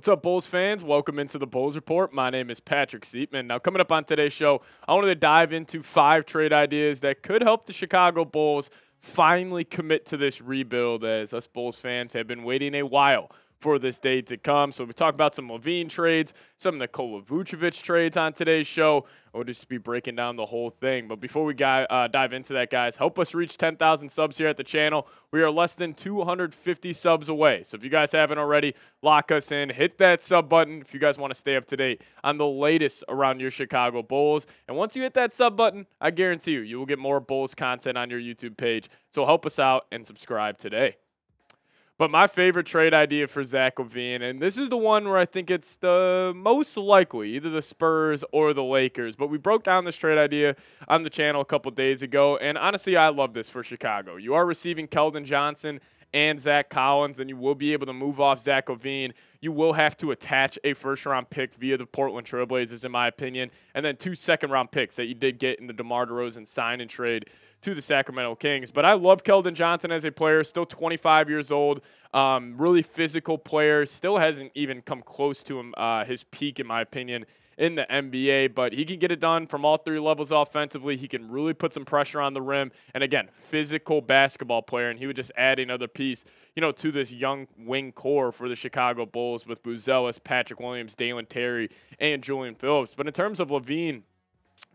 What's up, Bulls fans? Welcome into the Bulls Report. My name is Patrick Siepman. Now, coming up on today's show, I wanted to dive into 5 trade ideas that could help the Chicago Bulls finally commit to this rebuild, as us Bulls fans have been waiting a while for this day to come. So we talk about some LaVine trades, some Nikola Vucevic trades on today's show. We'll just be breaking down the whole thing. But before we dive into that, guys, help us reach 10,000 subs here at the channel. We are less than 250 subs away. So if you guys haven't already, lock us in. Hit that sub button if you guys want to stay up to date on the latest around your Chicago Bulls. And once you hit that sub button, I guarantee you will get more Bulls content on your YouTube page. So help us out and subscribe today. But my favorite trade idea for Zach LaVine, and this is the one where I think it's the most likely, either the Spurs or the Lakers. But we broke down this trade idea on the channel a couple days ago, and honestly, I love this for Chicago. You are receiving Keldon Johnson and Zach Collins, and you will be able to move off Zach LaVine. You will have to attach a first-round pick via the Portland Trailblazers, in my opinion, and then 2 second-round picks that you did get in the DeMar DeRozan sign and trade to the Sacramento Kings. But I love Keldon Johnson as a player, still 25 years old, really physical player, still hasn't even come close to his peak, in my opinion, in the NBA, but he can get it done from all 3 levels offensively. He can really put some pressure on the rim. And again, physical basketball player, and he would just add another piece, to this young wing core for the Chicago Bulls with Buzelis, Patrick Williams, Dalen Terry, and Julian Phillips. But in terms of LaVine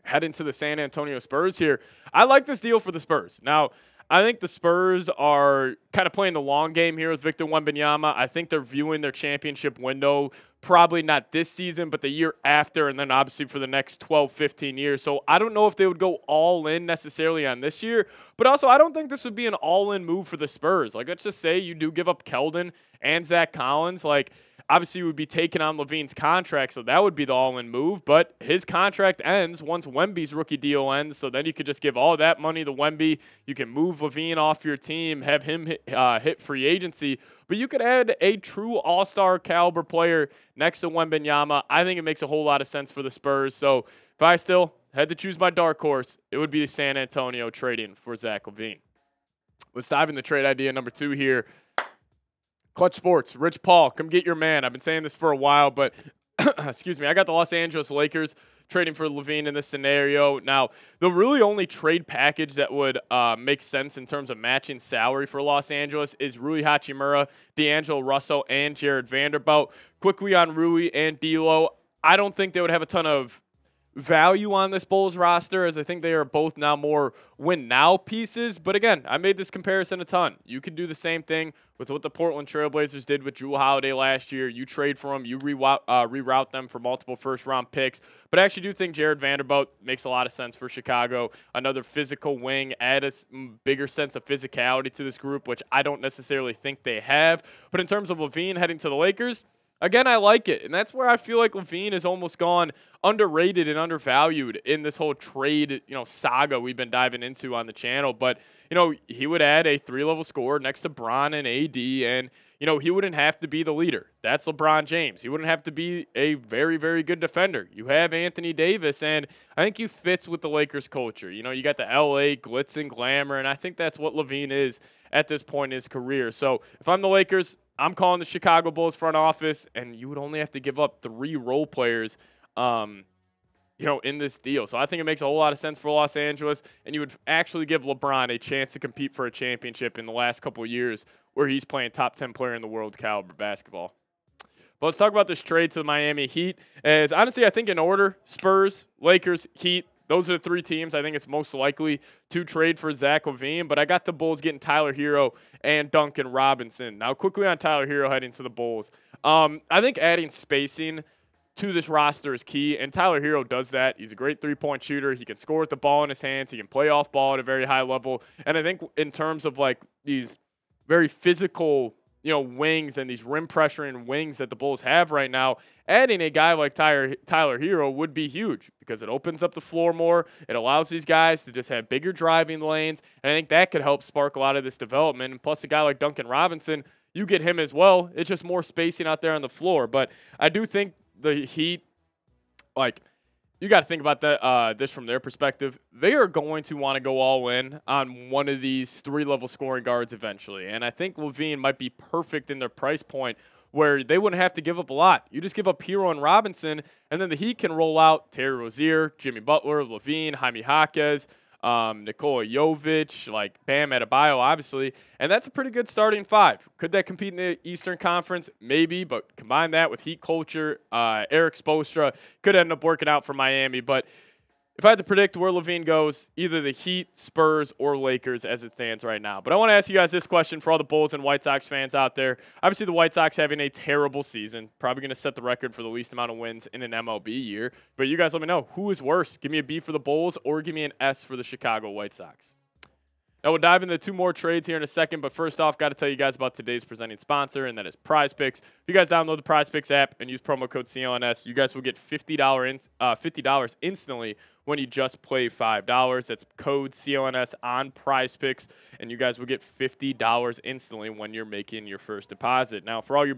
heading to the San Antonio Spurs here, I like this deal for the Spurs. Now, I think the Spurs are kind of playing the long game here with Victor Wembanyama. I think they're viewing their championship window probably not this season, but the year after, and then obviously for the next 12, 15 years. So I don't know if they would go all in necessarily on this year, but also I don't think this would be an all-in move for the Spurs. Like, let's just say you do give up Keldon and Zach Collins. Like, obviously you would be taking on LaVine's contract, so that would be the all-in move, but his contract ends once Wemby's rookie deal ends, so then you could just give all that money to Wemby. You can move LaVine off your team, have him hit free agency, but you could add a true all-star caliber player next to Wembanyama. I think it makes a whole lot of sense for the Spurs. So if I still had to choose my dark horse, it would be San Antonio trading for Zach LaVine. Let's dive into trade idea number 2 here. Clutch Sports, Rich Paul, come get your man. I've been saying this for a while, but excuse me, I got the Los Angeles Lakers trading for LaVine in this scenario. Now, the really only trade package that would make sense in terms of matching salary for Los Angeles is Rui Hachimura, D'Angelo Russell, and Jared Vanderbilt. Quickly on Rui and D'Lo, I don't think they would have a ton of value on this Bulls roster, as I think they are both now more win-now pieces. But again, I made this comparison a ton. You could do the same thing with what the Portland Trailblazers did with Jrue Holiday last year. You trade for them, you reroute them for multiple first-round picks. But I actually do think Jared Vanderbilt makes a lot of sense for Chicago. Another physical wing, add a bigger sense of physicality to this group, which I don't necessarily think they have. But in terms of LaVine heading to the Lakers, again, I like it, and that's where I feel like LaVine has almost gone underrated and undervalued in this whole trade, saga we've been diving into on the channel. But, he would add a 3-level scorer next to Bron and AD, and, he wouldn't have to be the leader. That's LeBron James. He wouldn't have to be a very, very good defender. You have Anthony Davis, and I think he fits with the Lakers culture. You got the LA glitz and glamour, and I think that's what LaVine is at this point in his career. So if I'm the Lakers, I'm calling the Chicago Bulls front office, and you would only have to give up 3 role players, in this deal. So I think it makes a whole lot of sense for Los Angeles, and you would actually give LeBron a chance to compete for a championship in the last couple of years where he's playing top 10 player in the world caliber basketball. But let's talk about this trade to the Miami Heat. As honestly, I think in order, Spurs, Lakers, Heat, those are the 3 teams I think it's most likely to trade for Zach LaVine, but I got the Bulls getting Tyler Hero and Duncan Robinson. Now, quickly on Tyler Hero heading to the Bulls. I think adding spacing to this roster is key, and Tyler Hero does that. He's a great 3-point shooter. He can score with the ball in his hands. He can play off ball at a very high level, and I think in terms of like these very physical wings and these rim pressuring wings that the Bulls have right now, adding a guy like Tyler Hero would be huge because it opens up the floor more. It allows these guys to just have bigger driving lanes, and I think that could help spark a lot of this development. And plus a guy like Duncan Robinson, you get him as well. It's just more spacing out there on the floor. But I do think the Heat, you got to think about that. This from their perspective, they are going to want to go all in on one of these 3-level scoring guards eventually, and I think LaVine might be perfect in their price point where they wouldn't have to give up a lot. You just give up Hero and Robinson, and then the Heat can roll out Terry Rozier, Jimmy Butler, LaVine, Jaime Jaquez, Nikola Jovic, like Bam Adebayo, obviously. And that's a pretty good starting five. Could that compete in the Eastern Conference? Maybe, but combine that with Heat culture, Eric Spoelstra, could end up working out for Miami. But if I had to predict where LaVine goes, either the Heat, Spurs, or Lakers as it stands right now. But I want to ask you guys this question for all the Bulls and White Sox fans out there. Obviously, the White Sox having a terrible season, probably going to set the record for the least amount of wins in an MLB year. But you guys let me know, who is worse? Give me a B for the Bulls or give me an S for the Chicago White Sox. Now, we'll dive into 2 more trades here in a second, but first off, got to tell you guys about today's presenting sponsor, and that is Prize Picks. If you guys download the Prize Picks app and use promo code CLNS, you guys will get $50 instantly when you just play $5. That's code CLNS on Prize Picks, and you guys will get $50 instantly when you're making your first deposit. Now, for all your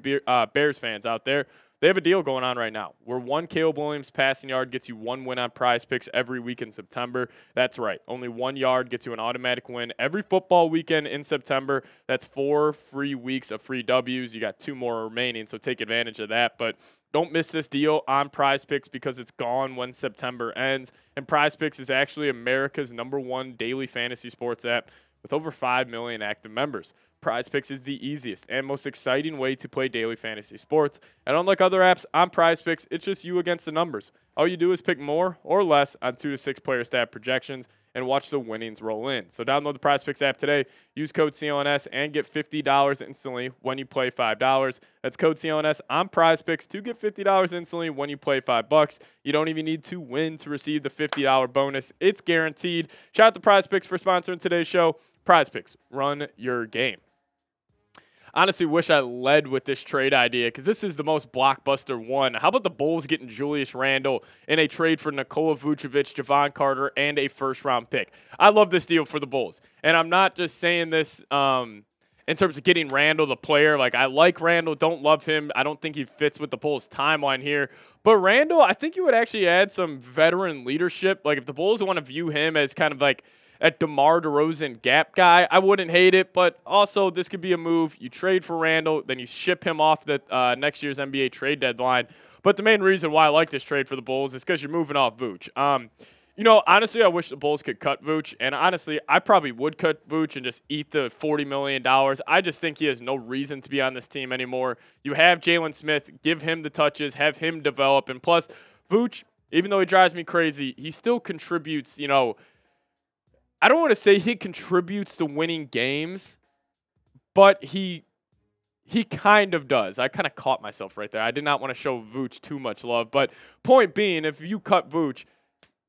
Bears fans out there, they have a deal going on right now where 1 Caleb Williams passing yard gets you 1 win on Prize Picks every week in September. That's right. Only 1 yard gets you an automatic win every football weekend in September. That's 4 free weeks of free W's. You got 2 more remaining, so take advantage of that. But don't miss this deal on Prize Picks because it's gone when September ends. And Prize Picks is actually America's #1 daily fantasy sports app with over 5 million active members. Prize Picks is the easiest and most exciting way to play daily fantasy sports. And unlike other apps, on Prize Picks, it's just you against the numbers. All you do is pick more or less on 2 to 6 player stat projections and watch the winnings roll in. So download the Prize Picks app today, use code CLNS, and get $50 instantly when you play $5. That's code CLNS on Prize Picks to get $50 instantly when you play $5. You don't even need to win to receive the $50 bonus. It's guaranteed. Shout out to Prize Picks for sponsoring today's show. Prize Picks, run your game. Honestly, wish I led with this trade idea because this is the most blockbuster one. How about the Bulls getting Julius Randle in a trade for Nikola Vucevic, Javon Carter, and a first-round pick? I love this deal for the Bulls. And I'm not just saying this in terms of getting Randle, the player. Like, I like Randle, don't love him. I don't think he fits with the Bulls' timeline here. But Randle, I think you would actually add some veteran leadership. Like, if the Bulls want to view him as kind of like a DeMar DeRozan gap guy, I wouldn't hate it, but also this could be a move. You trade for Randle, then you ship him off the next year's NBA trade deadline. But the main reason why I like this trade for the Bulls is because you're moving off Vooch. Honestly, I wish the Bulls could cut Vooch, and honestly, I probably would cut Vooch and just eat the $40 million. I just think he has no reason to be on this team anymore. You have Jalen Smith, give him the touches, have him develop, and plus, Vooch, even though he drives me crazy, he still contributes, I don't want to say he contributes to winning games, but he kind of does. I kind of caught myself right there. I did not want to show Vooch too much love, but point being, if you cut Vooch,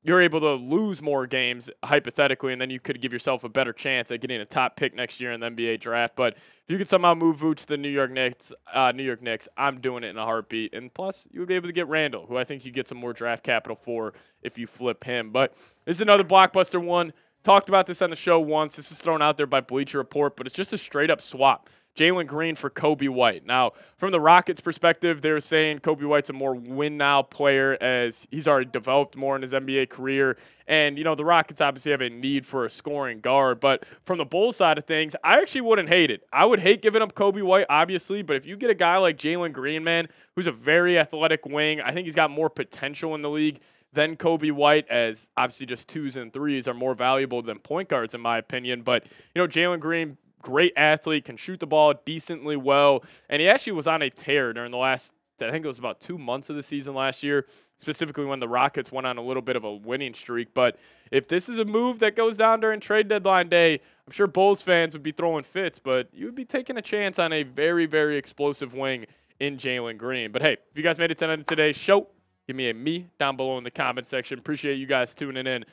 you're able to lose more games, hypothetically, and then you could give yourself a better chance at getting a top pick next year in the NBA draft. But if you could somehow move Vooch to the New York Knicks, I'm doing it in a heartbeat. And plus, you would be able to get Randle, who I think you get some more draft capital for if you flip him. But this is another blockbuster one. Talked about this on the show once. This was thrown out there by Bleacher Report, but it's just a straight-up swap. Jalen Green for Kobe White. Now, from the Rockets' perspective, they're saying Kobe White's a more win-now player as he's already developed more in his NBA career. And, the Rockets obviously have a need for a scoring guard. But from the Bulls side of things, I actually wouldn't hate it. I would hate giving up Kobe White, obviously, but if you get a guy like Jalen Green, man, who's a very athletic wing, I think he's got more potential in the league than Kobe White, as obviously just 2s and 3s are more valuable than point guards, in my opinion. But, Jalen Green, great athlete, can shoot the ball decently well, and he actually was on a tear during the last, I think it was about 2 months of the season last year, specifically when the Rockets went on a little bit of a winning streak. But if this is a move that goes down during trade deadline day, I'm sure Bulls fans would be throwing fits, but you would be taking a chance on a very, very explosive wing in Jalen Green. But hey, if you guys made it to the end of today's show, give me a me down below in the comment section. Appreciate you guys tuning in.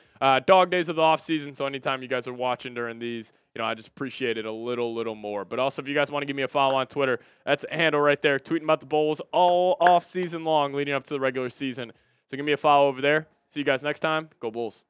Dog days of the offseason, so anytime you guys are watching during these, I just appreciate it a little more. But also, if you guys want to give me a follow on Twitter, that's a handle right there. Tweeting about the Bulls all off season long leading up to the regular season. So give me a follow over there. See you guys next time. Go Bulls.